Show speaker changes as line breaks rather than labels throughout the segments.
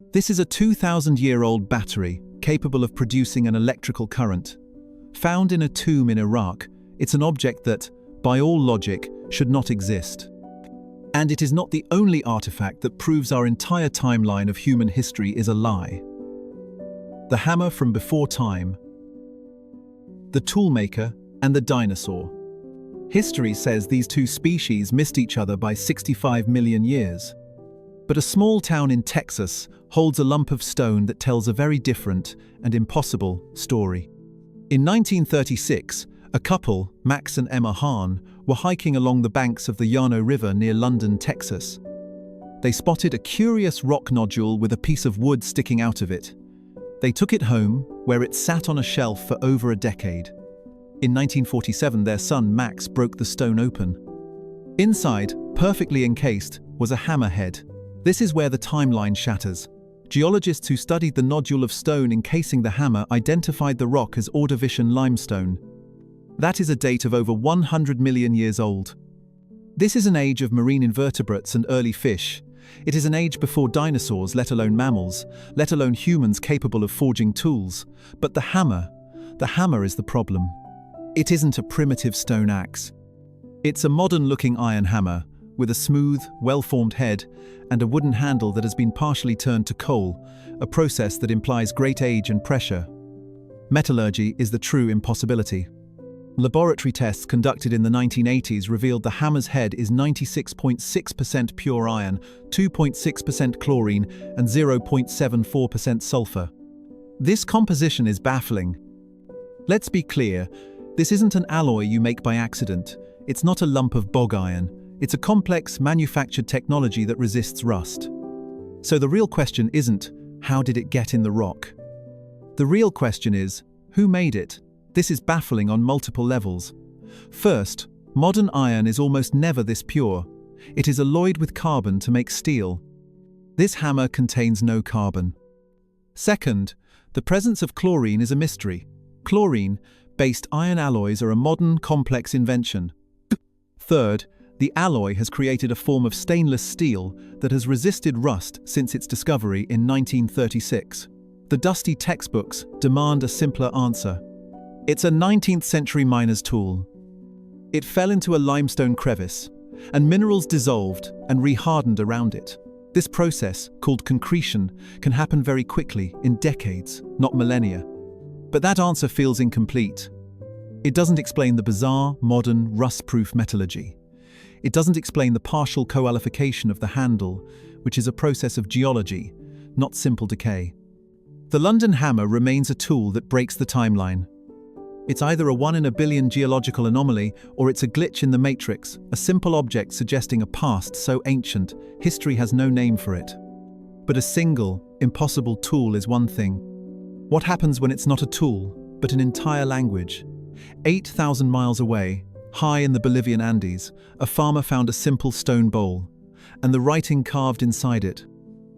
This is a 2,000-year-old battery capable of producing an electrical current. Found in a tomb in Iraq, it's an object that, by all logic, should not exist. And it is not the only artifact that proves our entire timeline of human history is a lie. The hammer from before time, the toolmaker, and the dinosaur. History says these two species missed each other by 65 million years. But a small town in Texas holds a lump of stone that tells a very different and impossible story. In 1936, a couple, Max and Emma Hahn, were hiking along the banks of the Llano River near London, Texas. They spotted a curious rock nodule with a piece of wood sticking out of it. They took it home, where it sat on a shelf for over a decade. In 1947, their son Max broke the stone open. Inside, perfectly encased, was a hammerhead. This is where the timeline shatters. Geologists who studied the nodule of stone encasing the hammer identified the rock as Ordovician limestone. That is a date of over 100 million years old. This is an age of marine invertebrates and early fish. It is an age before dinosaurs, let alone mammals, let alone humans capable of forging tools. But the hammer is the problem. It isn't a primitive stone axe. It's a modern-looking iron hammer, with a smooth, well-formed head and a wooden handle that has been partially turned to coal, a process that implies great age and pressure. Metallurgy is the true impossibility. Laboratory tests conducted in the 1980s revealed the hammer's head is 96.6% pure iron, 2.6% chlorine, and 0.74% sulfur. This composition is baffling. Let's be clear, this isn't an alloy you make by accident. It's not a lump of bog iron. It's a complex, manufactured technology that resists rust. So the real question isn't, how did it get in the rock? The real question is, who made it? This is baffling on multiple levels. First, modern iron is almost never this pure. It is alloyed with carbon to make steel. This hammer contains no carbon. Second, the presence of chlorine is a mystery. Chlorine-based iron alloys are a modern, complex invention. Third, the alloy has created a form of stainless steel that has resisted rust since its discovery in 1936. The dusty textbooks demand a simpler answer. It's a 19th century miner's tool. It fell into a limestone crevice, and minerals dissolved and rehardened around it. This process, called concretion, can happen very quickly, in decades, not millennia. But that answer feels incomplete. It doesn't explain the bizarre, modern, rust-proof metallurgy. It doesn't explain the partial coalification of the handle, which is a process of geology, not simple decay. The London hammer remains a tool that breaks the timeline. It's either a 1 in a billion geological anomaly, or it's a glitch in the matrix, a simple object suggesting a past so ancient, history has no name for it. But a single, impossible tool is one thing. What happens when it's not a tool, but an entire language? 8,000 miles away, high in the Bolivian Andes, a farmer found a simple stone bowl, and the writing carved inside it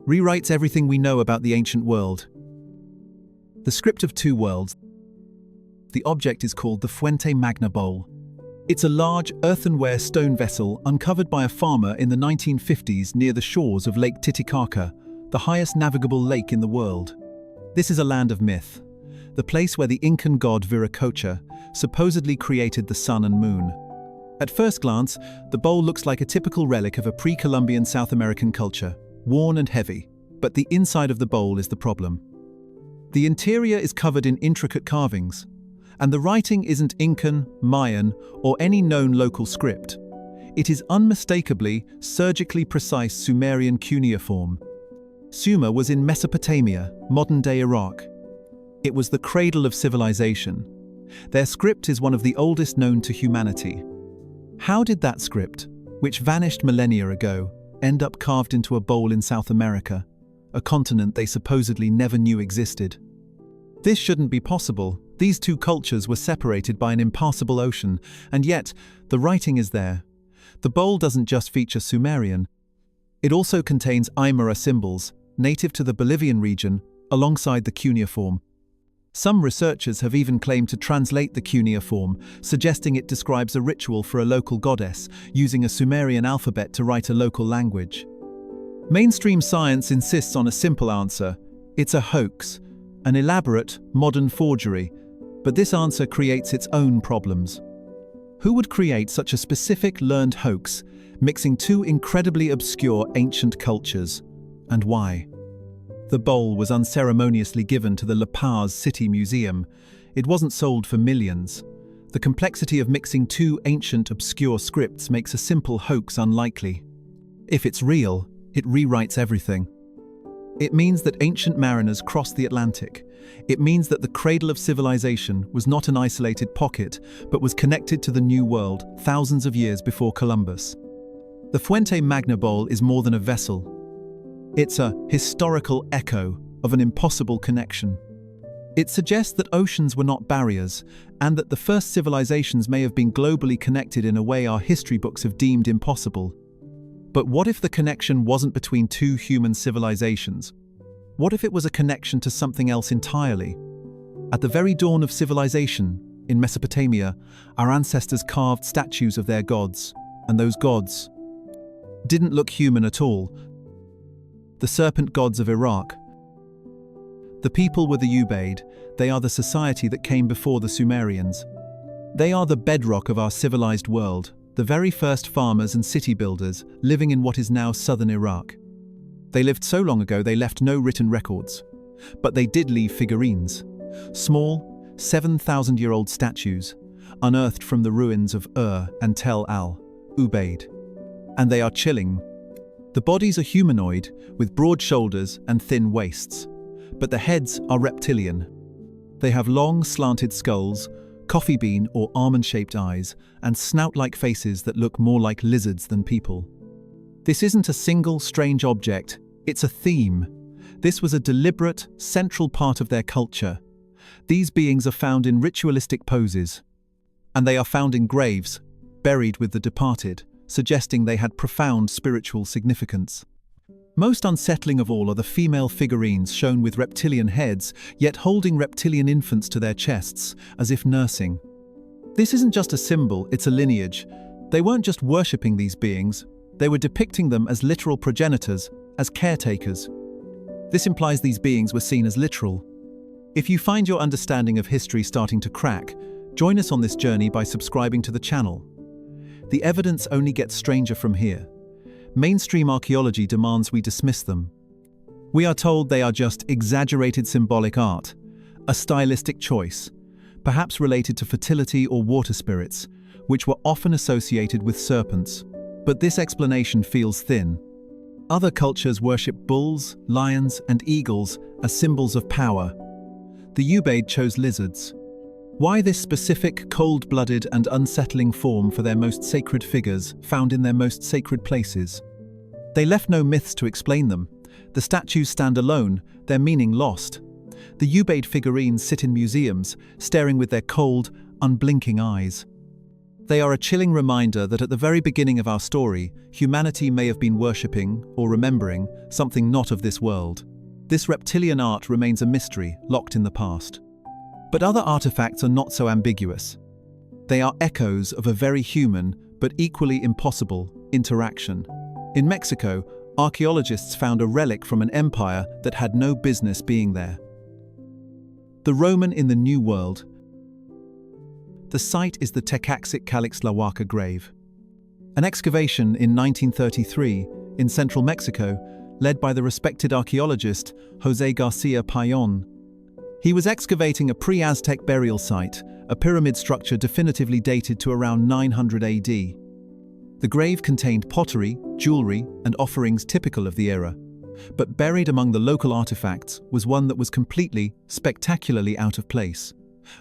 rewrites everything we know about the ancient world. The script of two worlds. The object is called the Fuente Magna Bowl. It's a large earthenware stone vessel uncovered by a farmer in the 1950s near the shores of Lake Titicaca, the highest navigable lake in the world. This is a land of myth, the place where the Incan god Viracocha supposedly created the sun and moon. At first glance, the bowl looks like a typical relic of a pre-Columbian South American culture, worn and heavy, but the inside of the bowl is the problem. The interior is covered in intricate carvings, and the writing isn't Incan, Mayan, or any known local script. It is unmistakably, surgically precise Sumerian cuneiform. Sumer was in Mesopotamia, modern-day Iraq. It was the cradle of civilization. Their script is one of the oldest known to humanity. How did that script, which vanished millennia ago, end up carved into a bowl in South America, a continent they supposedly never knew existed? This shouldn't be possible. These two cultures were separated by an impassable ocean, and yet, the writing is there. The bowl doesn't just feature Sumerian. It also contains Aymara symbols, native to the Bolivian region, alongside the cuneiform. Some researchers have even claimed to translate the cuneiform, suggesting it describes a ritual for a local goddess, using a Sumerian alphabet to write a local language. Mainstream science insists on a simple answer. It's a hoax, an elaborate, modern forgery, but this answer creates its own problems. Who would create such a specific learned hoax, mixing two incredibly obscure ancient cultures, and why? The bowl was unceremoniously given to the La Paz City Museum. It wasn't sold for millions. The complexity of mixing two ancient, obscure scripts makes a simple hoax unlikely. If it's real, it rewrites everything. It means that ancient mariners crossed the Atlantic. It means that the cradle of civilization was not an isolated pocket, but was connected to the New World thousands of years before Columbus. The Fuente Magna bowl is more than a vessel. It's a historical echo of an impossible connection. It suggests that oceans were not barriers, and that the first civilizations may have been globally connected in a way our history books have deemed impossible. But what if the connection wasn't between two human civilizations? What if it was a connection to something else entirely? At the very dawn of civilization, in Mesopotamia, our ancestors carved statues of their gods, and those gods didn't look human at all. The serpent gods of Iraq. The people were the Ubaid. They are the society that came before the Sumerians. They are the bedrock of our civilized world, the very first farmers and city builders living in what is now southern Iraq. They lived so long ago they left no written records. But they did leave figurines. Small, 7,000-year-old statues, unearthed from the ruins of Ur and Tel al-Ubaid. And they are chilling. The bodies are humanoid, with broad shoulders and thin waists. But the heads are reptilian. They have long, slanted skulls, coffee bean or almond-shaped eyes, and snout-like faces that look more like lizards than people. This isn't a single, strange object, it's a theme. This was a deliberate, central part of their culture. These beings are found in ritualistic poses. And they are found in graves, buried with the departed, suggesting they had profound spiritual significance. Most unsettling of all are the female figurines shown with reptilian heads, yet holding reptilian infants to their chests, as if nursing. This isn't just a symbol, it's a lineage. They weren't just worshipping these beings, they were depicting them as literal progenitors, as caretakers. This implies these beings were seen as literal. If you find your understanding of history starting to crack, join us on this journey by subscribing to the channel. The evidence only gets stranger from here. Mainstream archaeology demands we dismiss them. We are told they are just exaggerated symbolic art, a stylistic choice, perhaps related to fertility or water spirits, which were often associated with serpents. But this explanation feels thin. Other cultures worship bulls, lions, and eagles as symbols of power. The Ubaid chose lizards. Why this specific, cold-blooded and unsettling form for their most sacred figures found in their most sacred places? They left no myths to explain them. The statues stand alone, their meaning lost. The Ubaid figurines sit in museums, staring with their cold, unblinking eyes. They are a chilling reminder that at the very beginning of our story, humanity may have been worshipping, or remembering, something not of this world. This reptilian art remains a mystery, locked in the past. But other artifacts are not so ambiguous. They are echoes of a very human, but equally impossible, interaction. In Mexico, archaeologists found a relic from an empire that had no business being there. The Roman in the New World. The site is the Tecaxic-Calixtlahuaca grave. An excavation in 1933 in central Mexico, led by the respected archaeologist José García Payón. He was excavating a pre-Aztec burial site, a pyramid structure definitively dated to around 900 AD. The grave contained pottery, jewelry, and offerings typical of the era. But buried among the local artifacts was one that was completely, spectacularly out of place.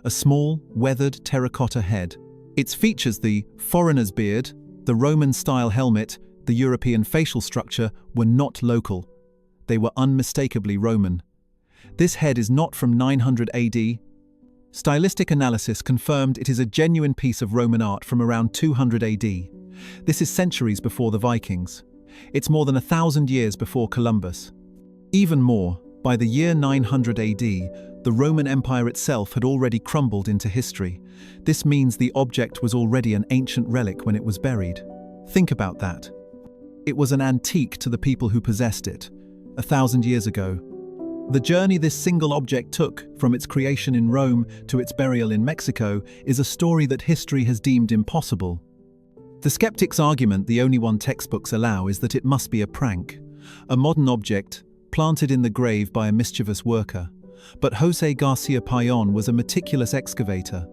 A small, weathered terracotta head. Its features, the foreigner's beard, the Roman-style helmet, the European facial structure, were not local. They were unmistakably Roman. This head is not from 900 AD. Stylistic analysis confirmed it is a genuine piece of Roman art from around 200 AD. This is centuries before the Vikings. It's more than 1,000 years before Columbus. Even more, by the year 900 AD, the Roman Empire itself had already crumbled into history. This means the object was already an ancient relic when it was buried. Think about that. It was an antique to the people who possessed it, 1,000 years ago. The journey this single object took, from its creation in Rome to its burial in Mexico, is a story that history has deemed impossible. The skeptic's argument, the only one textbooks allow, is that it must be a prank, a modern object planted in the grave by a mischievous worker. But José García Payón was a meticulous excavator.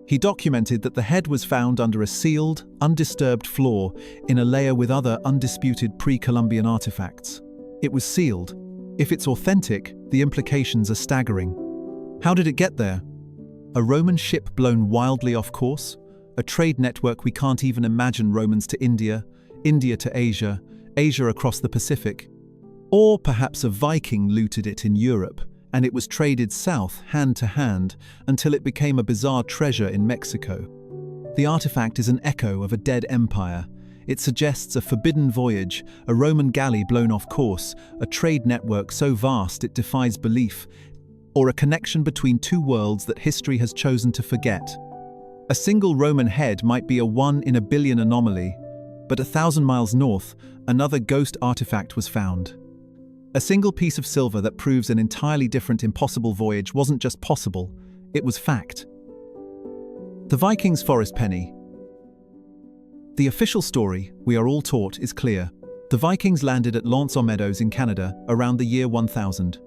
He documented that the head was found under a sealed, undisturbed floor in a layer with other undisputed pre-Columbian artifacts. It was sealed. If it's authentic, the implications are staggering. How did it get there? A Roman ship blown wildly off course? A trade network we can't even imagine, Romans to India, India to Asia, Asia across the Pacific? Or perhaps a Viking looted it in Europe, and it was traded south, hand to hand, until it became a bizarre treasure in Mexico. The artifact is an echo of a dead empire. It suggests a forbidden voyage, a Roman galley blown off course, a trade network so vast it defies belief, or a connection between two worlds that history has chosen to forget. A single Roman head might be a 1 in a billion anomaly, but 1,000 miles north, another ghost artifact was found. A single piece of silver that proves an entirely different impossible voyage wasn't just possible, it was fact. The Vikings' forest penny. The official story, we are all taught, is clear. The Vikings landed at L'Anse aux Meadows in Canada around the year 1000.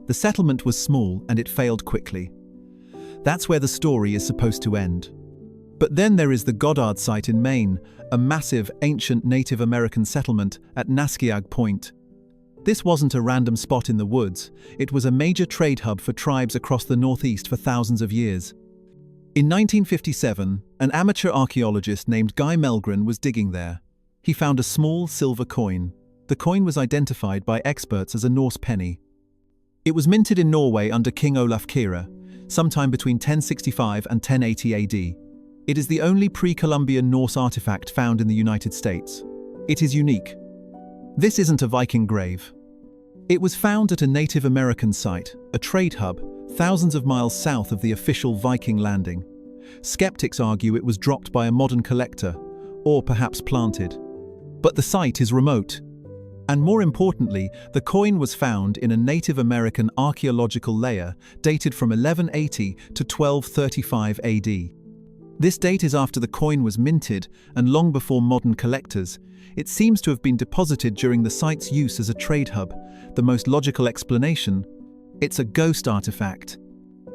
The settlement was small and it failed quickly. That's where the story is supposed to end. But then there is the Goddard site in Maine, a massive, ancient Native American settlement at Naskeag Point. This wasn't a random spot in the woods, it was a major trade hub for tribes across the Northeast for thousands of years. In 1957, an amateur archaeologist named Guy Melgren was digging there. He found a small silver coin. The coin was identified by experts as a Norse penny. It was minted in Norway under King Olaf Kyrre, sometime between 1065 and 1080 AD. It is the only pre-Columbian Norse artifact found in the United States. It is unique. This isn't a Viking grave. It was found at a Native American site, a trade hub, thousands of miles south of the official Viking landing. Skeptics argue it was dropped by a modern collector, or perhaps planted. But the site is remote. And more importantly, the coin was found in a Native American archaeological layer dated from 1180 to 1235 AD. This date is after the coin was minted and long before modern collectors. It seems to have been deposited during the site's use as a trade hub. The most logical explanation: it's a ghost artifact.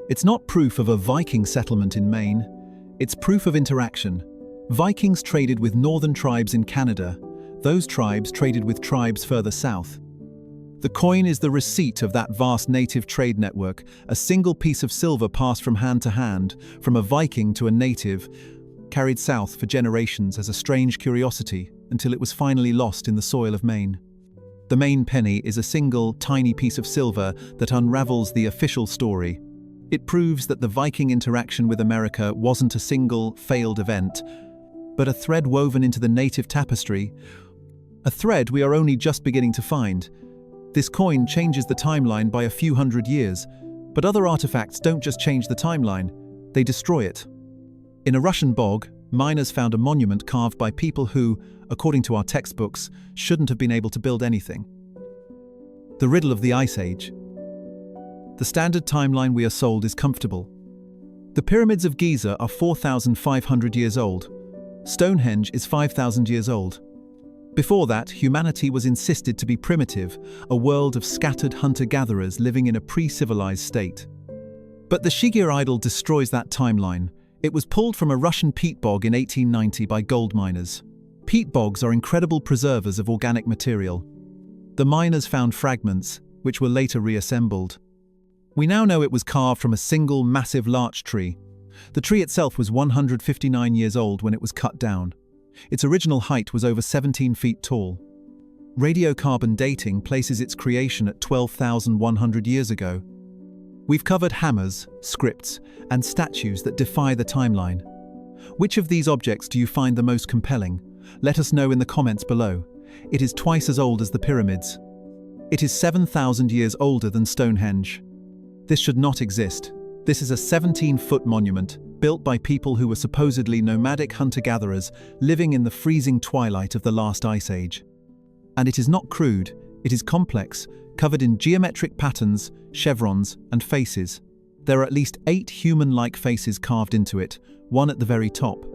It's not proof of a Viking settlement in Maine. It's proof of interaction. Vikings traded with northern tribes in Canada. Those tribes traded with tribes further south. The coin is the receipt of that vast native trade network, a single piece of silver passed from hand to hand, from a Viking to a native, carried south for generations as a strange curiosity until it was finally lost in the soil of Maine. The Maine penny is a single, tiny piece of silver that unravels the official story. It proves that the Viking interaction with America wasn't a single, failed event, but a thread woven into the native tapestry, a thread we are only just beginning to find. This coin changes the timeline by a few hundred years, but other artifacts don't just change the timeline, they destroy it. In a Russian bog, miners found a monument carved by people who, according to our textbooks, shouldn't have been able to build anything. The riddle of the Ice Age. The standard timeline we are sold is comfortable. The pyramids of Giza are 4,500 years old. Stonehenge is 5,000 years old. Before that, humanity was insisted to be primitive, a world of scattered hunter-gatherers living in a pre-civilized state. But the Shigar idol destroys that timeline. It was pulled from a Russian peat bog in 1890 by gold miners. Peat bogs are incredible preservers of organic material. The miners found fragments, which were later reassembled. We now know it was carved from a single massive larch tree. The tree itself was 159 years old when it was cut down. Its original height was over 17 feet tall. Radiocarbon dating places its creation at 12,100 years ago. We've covered hammers, scripts, and statues that defy the timeline. Which of these objects do you find the most compelling? Let us know in the comments below. It is twice as old as the pyramids. It is 7,000 years older than Stonehenge. This should not exist. This is a 17-foot monument, built by people who were supposedly nomadic hunter-gatherers living in the freezing twilight of the last ice age. And it is not crude, it is complex, covered in geometric patterns, chevrons, and faces. There are at least 8 human-like faces carved into it, one at the very top.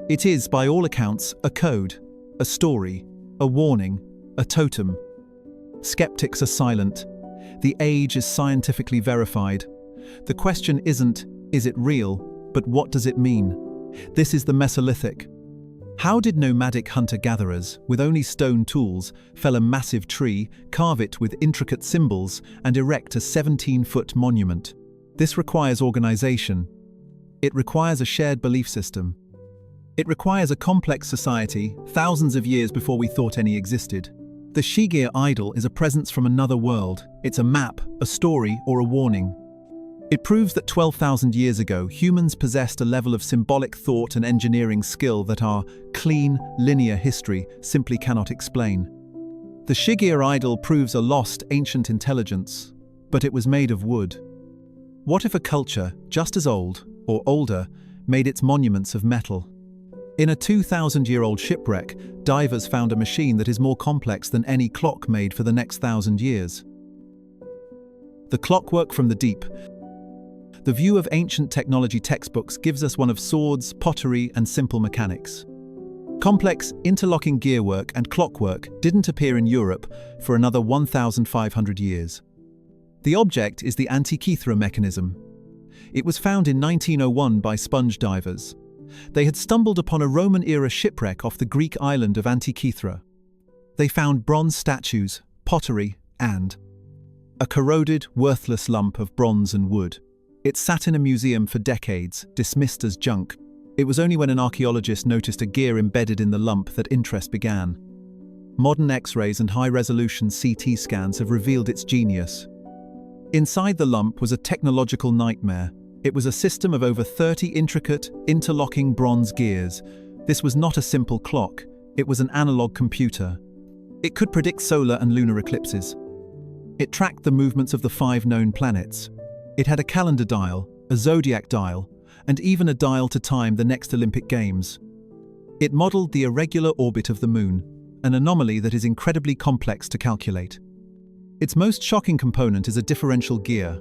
It is, by all accounts, a code, a story, a warning, a totem. Skeptics are silent. The age is scientifically verified. The question isn't, is it real, but what does it mean? This is the Mesolithic. How did nomadic hunter-gatherers, with only stone tools, fell a massive tree, carve it with intricate symbols, and erect a 17-foot monument? This requires organization. It requires a shared belief system. It requires a complex society, thousands of years before we thought any existed. The Shigir idol is a presence from another world. It's a map, a story, or a warning. It proves that 12,000 years ago, humans possessed a level of symbolic thought and engineering skill that our clean, linear history simply cannot explain. The Shigir idol proves a lost ancient intelligence, but it was made of wood. What if a culture, just as old, or older, made its monuments of metal? In a 2,000-year-old shipwreck, divers found a machine that is more complex than any clock made for the next 1,000 years. The Clockwork from the Deep. The view of ancient technology textbooks gives us one of swords, pottery, and simple mechanics. Complex, interlocking gearwork and clockwork didn't appear in Europe for another 1,500 years. The object is the Antikythera mechanism. It was found in 1901 by sponge divers. They had stumbled upon a Roman-era shipwreck off the Greek island of Antikythera. They found bronze statues, pottery, and a corroded, worthless lump of bronze and wood. It sat in a museum for decades, dismissed as junk. It was only when an archaeologist noticed a gear embedded in the lump that interest began. Modern X-rays and high-resolution CT scans have revealed its genius. Inside the lump was a technological nightmare. It was a system of over 30 intricate, interlocking bronze gears. This was not a simple clock, it was an analog computer. It could predict solar and lunar eclipses. It tracked the movements of the 5 known planets. It had a calendar dial, a zodiac dial, and even a dial to time the next Olympic Games. It modeled the irregular orbit of the Moon, an anomaly that is incredibly complex to calculate. Its most shocking component is a differential gear.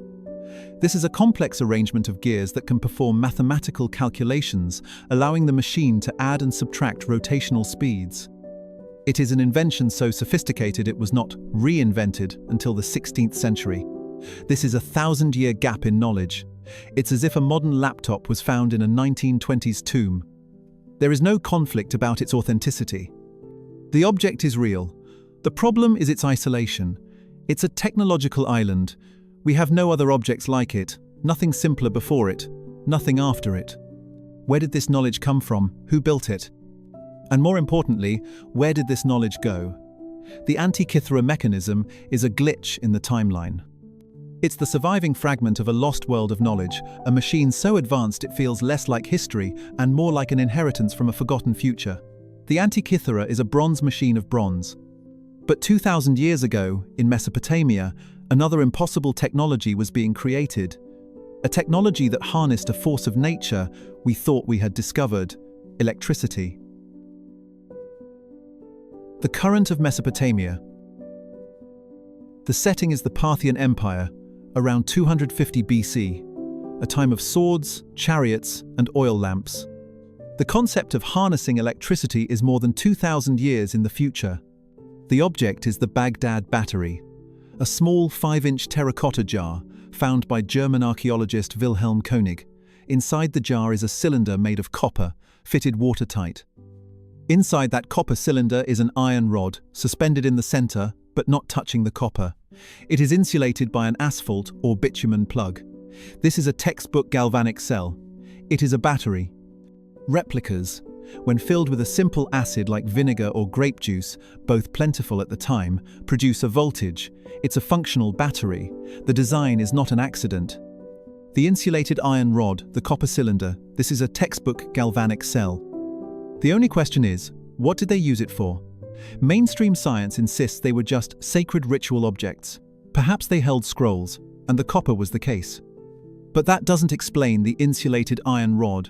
This is a complex arrangement of gears that can perform mathematical calculations, allowing the machine to add and subtract rotational speeds. It is an invention so sophisticated it was not reinvented until the 16th century. This is a 1,000-year gap in knowledge. It's as if a modern laptop was found in a 1920s tomb. There is no conflict about its authenticity. The object is real. The problem is its isolation. It's a technological island. We have no other objects like it, nothing simpler before it, nothing after it. Where did this knowledge come from? Who built it? And more importantly, where did this knowledge go? The Antikythera mechanism is a glitch in the timeline. It's the surviving fragment of a lost world of knowledge, a machine so advanced it feels less like history and more like an inheritance from a forgotten future. The Antikythera is a bronze machine of bronze. But 2,000 years ago, in Mesopotamia, another impossible technology was being created. A technology that harnessed a force of nature we thought we had discovered: electricity. The current of Mesopotamia. The setting is the Parthian Empire, around 250 BC, a time of swords, chariots, and oil lamps. The concept of harnessing electricity is more than 2,000 years in the future. The object is the Baghdad Battery, a small 5-inch terracotta jar found by German archaeologist Wilhelm Koenig. Inside the jar is a cylinder made of copper, fitted watertight. Inside that copper cylinder is an iron rod, suspended in the center, but not touching the copper. It is insulated by an asphalt or bitumen plug. This is a textbook galvanic cell. It is a battery. Replicas, when filled with a simple acid like vinegar or grape juice, both plentiful at the time, produce a voltage. It's a functional battery. The design is not an accident. The insulated iron rod, the copper cylinder, this is a textbook galvanic cell. The only question is, what did they use it for? Mainstream science insists they were just sacred ritual objects. Perhaps they held scrolls, and the copper was the case. But that doesn't explain the insulated iron rod.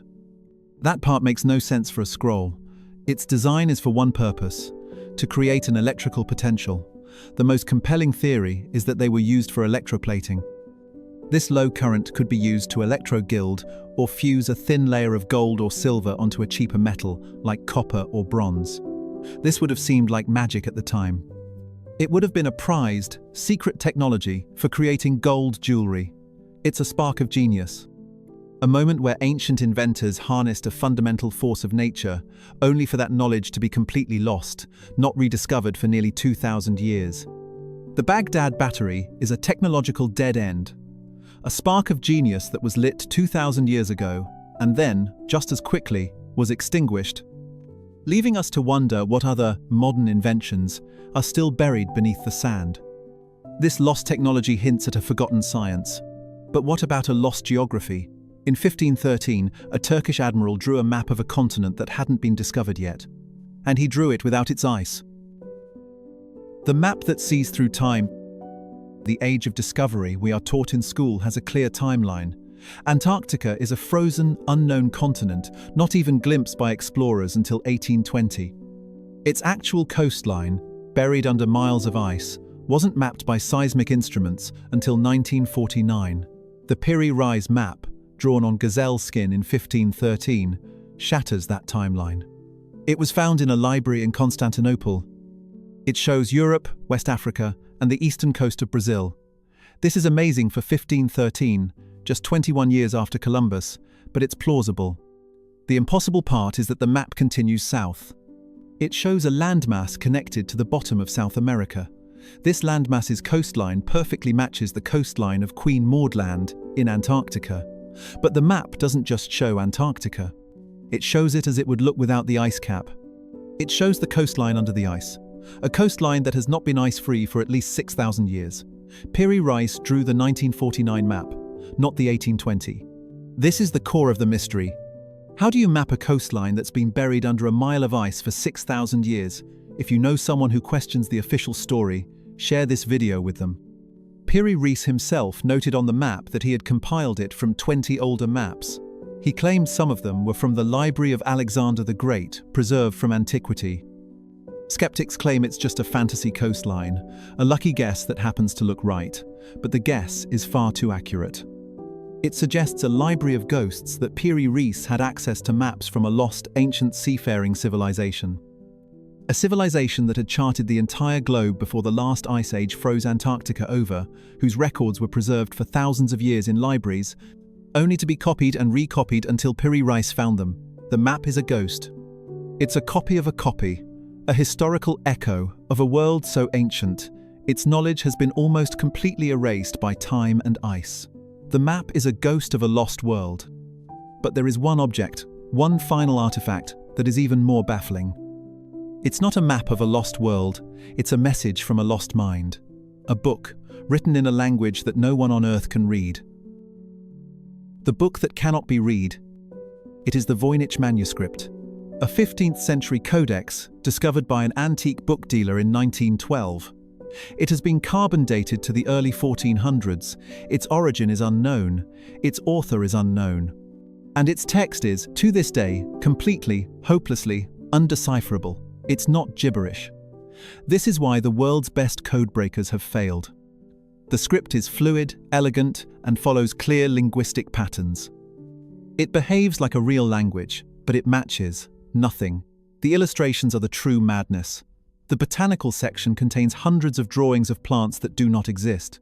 That part makes no sense for a scroll. Its design is for one purpose: to create an electrical potential. The most compelling theory is that they were used for electroplating. This low current could be used to electrogild or fuse a thin layer of gold or silver onto a cheaper metal like copper or bronze. This would have seemed like magic at the time. It would have been a prized, secret technology for creating gold jewelry. It's a spark of genius. A moment where ancient inventors harnessed a fundamental force of nature, only for that knowledge to be completely lost, not rediscovered for nearly 2,000 years. The Baghdad Battery is a technological dead end. A spark of genius that was lit 2,000 years ago, and then, just as quickly, was extinguished, leaving us to wonder what other modern inventions are still buried beneath the sand. This lost technology hints at a forgotten science. But what about a lost geography? In 1513, a Turkish admiral drew a map of a continent that hadn't been discovered yet. And he drew it without its ice. The map that sees through time. The age of discovery we are taught in school has a clear timeline. Antarctica is a frozen, unknown continent, not even glimpsed by explorers until 1820. Its actual coastline, buried under miles of ice, wasn't mapped by seismic instruments until 1949. The Piri Reis map, drawn on gazelle skin in 1513, shatters that timeline. It was found in a library in Constantinople. It shows Europe, West Africa, and the eastern coast of Brazil. This is amazing for 1513, just 21 years after Columbus, but it's plausible. The impossible part is that the map continues south. It shows a landmass connected to the bottom of South America. This landmass's coastline perfectly matches the coastline of Queen Maud Land in Antarctica. But the map doesn't just show Antarctica. It shows it as it would look without the ice cap. It shows the coastline under the ice, a coastline that has not been ice-free for at least 6,000 years. Piri Reis drew the 1949 map, not the 1820. This is the core of the mystery. How do you map a coastline that's been buried under a mile of ice for 6,000 years? If you know someone who questions the official story, share this video with them. Piri Reis himself noted on the map that he had compiled it from 20 older maps. He claimed some of them were from the Library of Alexander the Great, preserved from antiquity. Skeptics claim it's just a fantasy coastline, a lucky guess that happens to look right, but the guess is far too accurate. It suggests a library of ghosts that Piri Reis had access to maps from a lost ancient seafaring civilization. A civilization that had charted the entire globe before the last ice age froze Antarctica over, whose records were preserved for thousands of years in libraries, only to be copied and recopied until Piri Reis found them. The map is a ghost. It's a copy of a copy, a historical echo of a world so ancient, its knowledge has been almost completely erased by time and ice. The map is a ghost of a lost world. But there is one object, one final artifact, that is even more baffling. It's not a map of a lost world, it's a message from a lost mind. A book, written in a language that no one on Earth can read. The book that cannot be read. It is the Voynich manuscript, a 15th century codex discovered by an antique book dealer in 1912. It has been carbon dated to the early 1400s, its origin is unknown, its author is unknown. And its text is, to this day, completely, hopelessly, undecipherable. It's not gibberish. This is why the world's best codebreakers have failed. The script is fluid, elegant, and follows clear linguistic patterns. It behaves like a real language, but it matches nothing. The illustrations are the true madness. The botanical section contains hundreds of drawings of plants that do not exist.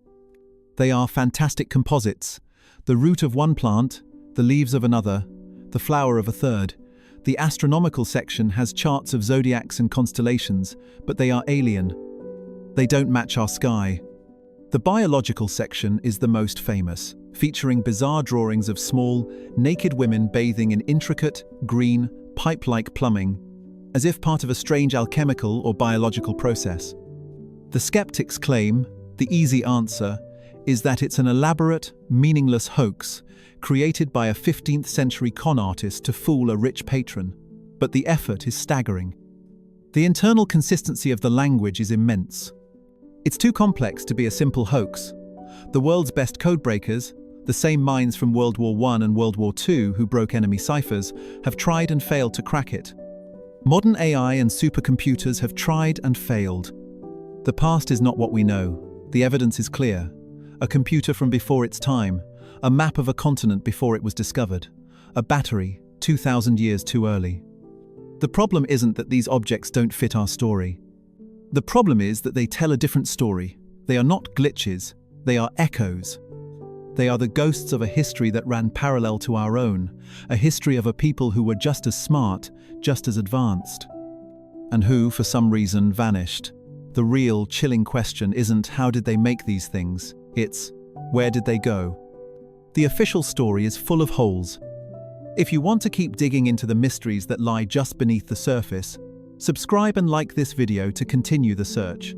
They are fantastic composites. The root of one plant, the leaves of another, the flower of a third. The astronomical section has charts of zodiacs and constellations, but they are alien. They don't match our sky. The biological section is the most famous, featuring bizarre drawings of small, naked women bathing in intricate, green, pipe-like plumbing, as if part of a strange alchemical or biological process. The skeptics claim the easy answer is that it's an elaborate, meaningless hoax created by a 15th century con artist to fool a rich patron. But the effort is staggering. The internal consistency of the language is immense. It's too complex to be a simple hoax. The world's best codebreakers, the same minds from World War I and World War II who broke enemy ciphers, have tried and failed to crack it. Modern AI and supercomputers have tried and failed. The past is not what we know. The evidence is clear. A computer from before its time, a map of a continent before it was discovered, a battery 2,000 years too early. The problem isn't that these objects don't fit our story. The problem is that they tell a different story. They are not glitches, they are echoes. They are the ghosts of a history that ran parallel to our own, a history of a people who were just as smart, just as advanced, and who, for some reason, vanished. The real, chilling question isn't how did they make these things, it's where did they go? The official story is full of holes. If you want to keep digging into the mysteries that lie just beneath the surface, subscribe and like this video to continue the search.